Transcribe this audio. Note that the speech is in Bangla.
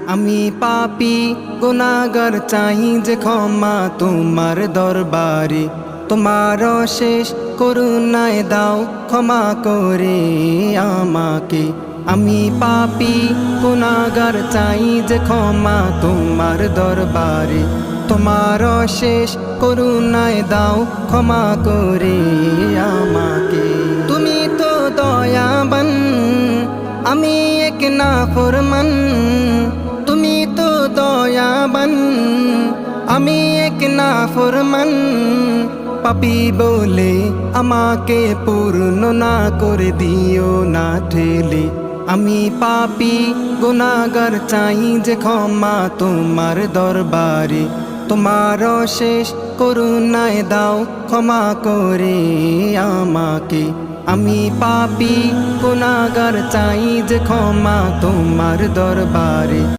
আমি পাপী গুনাহগার চাই যে ক্ষমা তোমার দরবারে। তোমার শেষ করুণায় দাও ক্ষমা করে আমাকে। আমি পাপী গুনাহগার চাই যে ক্ষমা তোমার দরবারে। তোমার শেষ করুণায় দাও ক্ষমা করে আমাকে। তুমি তো দয়াবান, আমি এক নাফরমান। তুমি তো দয়াবান, আমি এক নাফরমান। পাপী বলে আমাকে পূর্ণ না করে দিও না ঠেলে। আমি পাপী গুনাহগার চাই যে ক্ষমা তোমার দরবারে। তোমার শেষ করুণায় দাও ক্ষমা করে আমাকে। আমি পাপী গুনাহগার চাই যে ক্ষমা তোমার দরবারে।